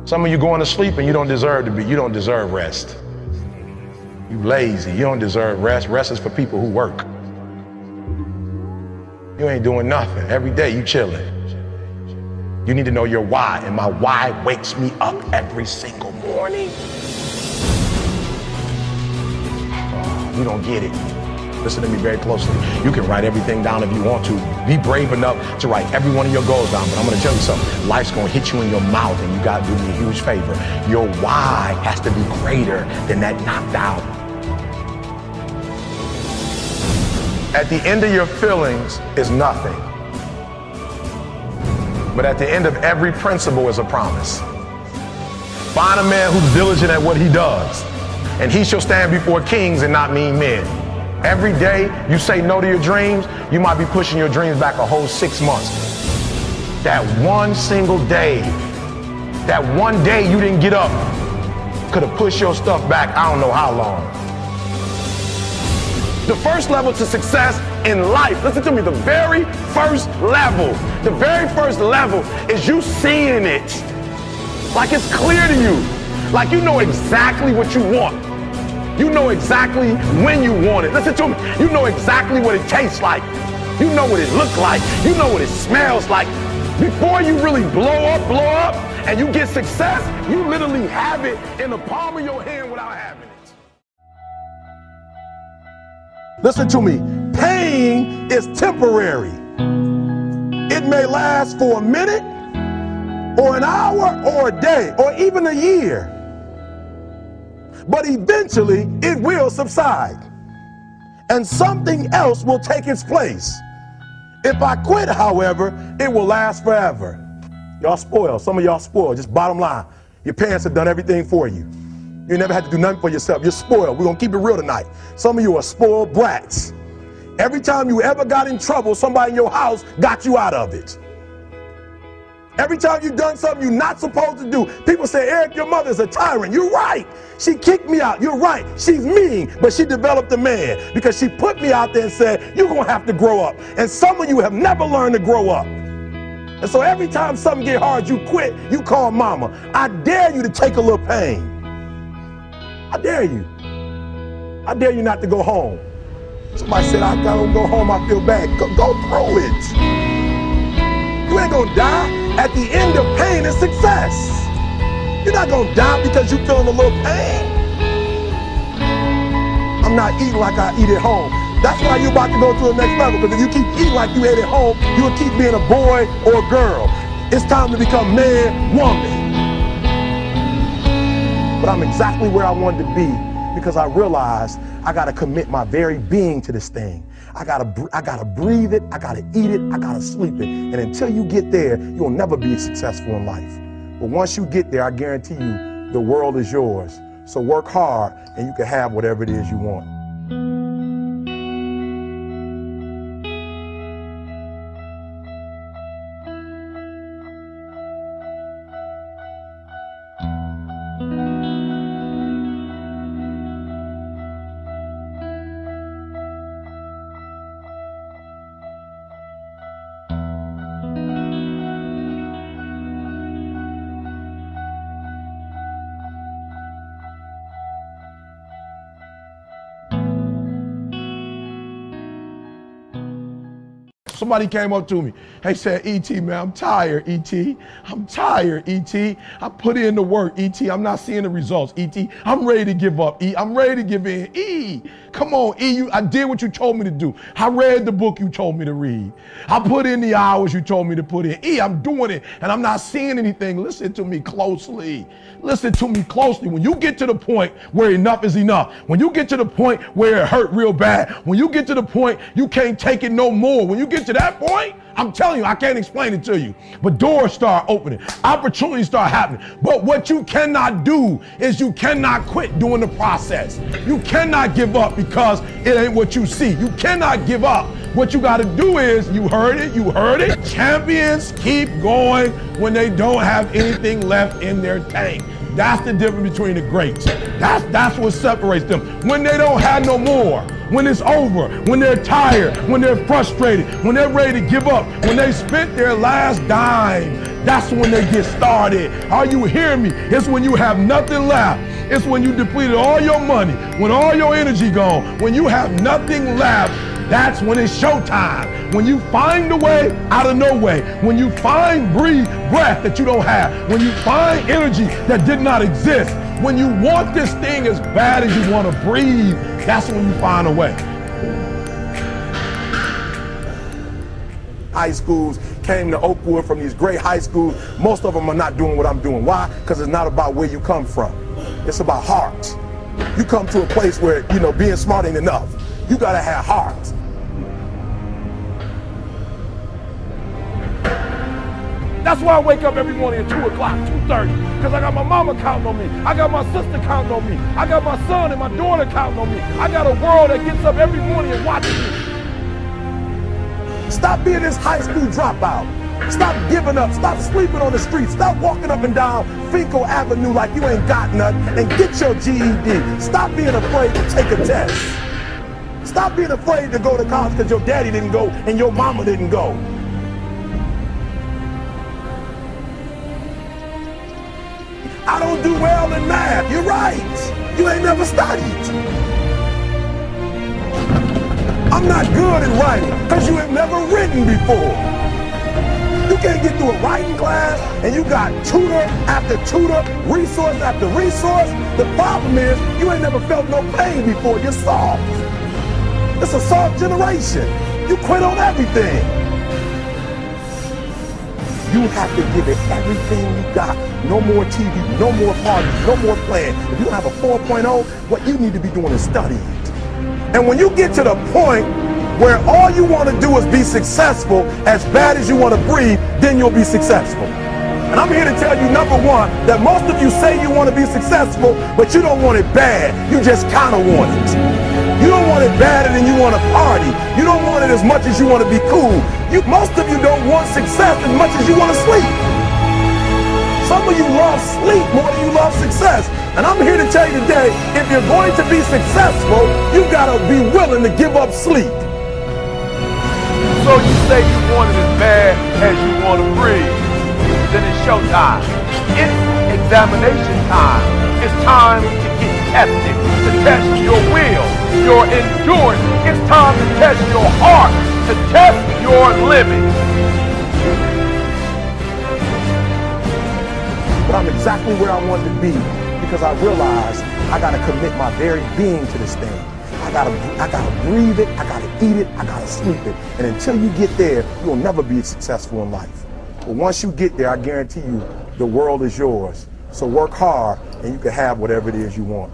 Some of you going to sleep and you don't deserve rest. You lazy, you don't deserve rest. Rest is for people who work. You ain't doing nothing. Every day you chilling. You need to know your why, and my why wakes me up every single morning. Oh, you don't get it. Listen to me very closely. You can write everything down if you want to. Be brave enough to write every one of your goals down. But I'm going to tell you something. Life's going to hit you in your mouth, and you got to do me a huge favor. Your why has to be greater than that knocked out. At the end of your feelings is nothing. But at the end of every principle is a promise. Find a man who's diligent at what he does, and he shall stand before kings and not mean men. Every day you say no to your dreams, you might be pushing your dreams back a whole 6 months. That one single day, that one day you didn't get up, could have pushed your stuff back I don't know how long. The first level to success in life, listen to me, the very first level is you seeing it. Like it's clear to you. Like you know exactly what you want. You know exactly when you want it. Listen to me. You know exactly what it tastes like. You know what it looks like. You know what it smells like. Before you really blow up, and you get success, you literally have it in the palm of your hand without having it. Listen to me. Pain is temporary. It may last for a minute, or an hour, or a day, or even a year. But eventually, it will subside, and something else will take its place. If I quit, however, it will last forever. Y'all spoiled. Some of y'all spoiled. Just bottom line. Your parents have done everything for you. You never had to do nothing for yourself. You're spoiled. We're going to keep it real tonight. Some of you are spoiled brats. Every time you ever got in trouble, somebody in your house got you out of it. Every time you've done something you're not supposed to do, people say, Eric, your mother's a tyrant. You're right. She kicked me out. You're right. She's mean, but she developed a man because she put me out there and said, you're going to have to grow up. And some of you have never learned to grow up. And so every time something get hard, you quit, you call mama. I dare you to take a little pain. I dare you. I dare you not to go home. Somebody said, I gotta go home, I feel bad. Go through it. You ain't gonna die. At the end of pain is success. You're not gonna die because you're feeling a little pain. I'm not eating like I eat at home. That's why you're about to go to the next level, because if you keep eating like you ate at home, you will keep being a boy or a girl. It's time to become man, woman. But I'm exactly where I wanted to be because I realized I gotta commit my very being to this thing. I gotta breathe it, I gotta eat it, I gotta sleep it. And until you get there, you'll never be successful in life. But once you get there, I guarantee you, the world is yours. So work hard and you can have whatever it is you want. Somebody came up to me. They said, E.T., man, I'm tired, E.T. I'm tired, E.T. I put in the work, E.T. I'm not seeing the results, E.T. I'm ready to give up, E. I'm ready to give in. E, come on, E. I did what you told me to do. I read the book you told me to read. I put in the hours you told me to put in. E, I'm doing it, and I'm not seeing anything. Listen to me closely. Listen to me closely. When you get to the point where enough is enough, when you get to the point where it hurt real bad, when you get to the point you can't take it no more, when you get to that point, I'm telling you, I can't explain it to you, but doors start opening, opportunities start happening. But what you cannot do is you cannot quit doing the process. You cannot give up because it ain't what you see. You cannot give up. What you got to do is, you heard it. Champions keep going when they don't have anything left in their tank. That's the difference between the greats. That's what separates them. When they don't have no more, when it's over, when they're tired, when they're frustrated, when they're ready to give up, when they spent their last dime, That's when they get started. Are you hearing me? It's when you have nothing left. It's when you depleted all your money, when all your energy gone, when you have nothing left. That's when it's showtime. When you find a way out of no way. When you find breath that you don't have. When you find energy that did not exist. When you want this thing as bad as you want to breathe, that's when you find a way. High schools came to Oakwood from these great high schools. Most of them are not doing what I'm doing. Why? Because it's not about where you come from. It's about heart. You come to a place where, you know, being smart ain't enough. You got to have heart. That's why I wake up every morning at 2 o'clock, 2:30, because I got my mama counting on me. I got my sister counting on me. I got my son and my daughter counting on me. I got a world that gets up every morning and watches me. Stop being this high school dropout. Stop giving up. Stop sleeping on the street. Stop walking up and down Finkel Avenue like you ain't got nothing, and get your GED. Stop being afraid to take a test. Stop being afraid to go to college because your daddy didn't go and your mama didn't go. I don't do well in math. You're right. You ain't never studied. I'm not good at writing because you have never written before. You can't get through a writing class and you got tutor after tutor, resource after resource. The problem is you ain't never felt no pain before. You're soft. It's a soft generation. You quit on everything. You have to give it everything you got. No more TV, no more parties, no more playing. If you don't have a 4.0, what you need to be doing is studying. And when you get to the point where all you want to do is be successful, as bad as you want to breathe, then you'll be successful. And I'm here to tell you, number one, that most of you say you want to be successful, but you don't want it bad. You just kind of want it. You don't want it badder than you want to party. You don't want it as much as you want to be cool. Most of you don't want success as much as you want to sleep. Some of you love sleep more than you love success. And I'm here to tell you today, if you're going to be successful, you got to be willing to give up sleep. So you say you want it as bad as you want to breathe. Then it's showtime. It's examination time. It's time to get tested, to test your will, your endurance. It's time to test your heart, to test your limits. But I'm exactly where I wanted to be because I realized I got to commit my very being to this thing. I gotta breathe it, I gotta eat it, I gotta sleep it. And until you get there, you'll never be successful in life. But once you get there, I guarantee you, the world is yours. So work hard and you can have whatever it is you want.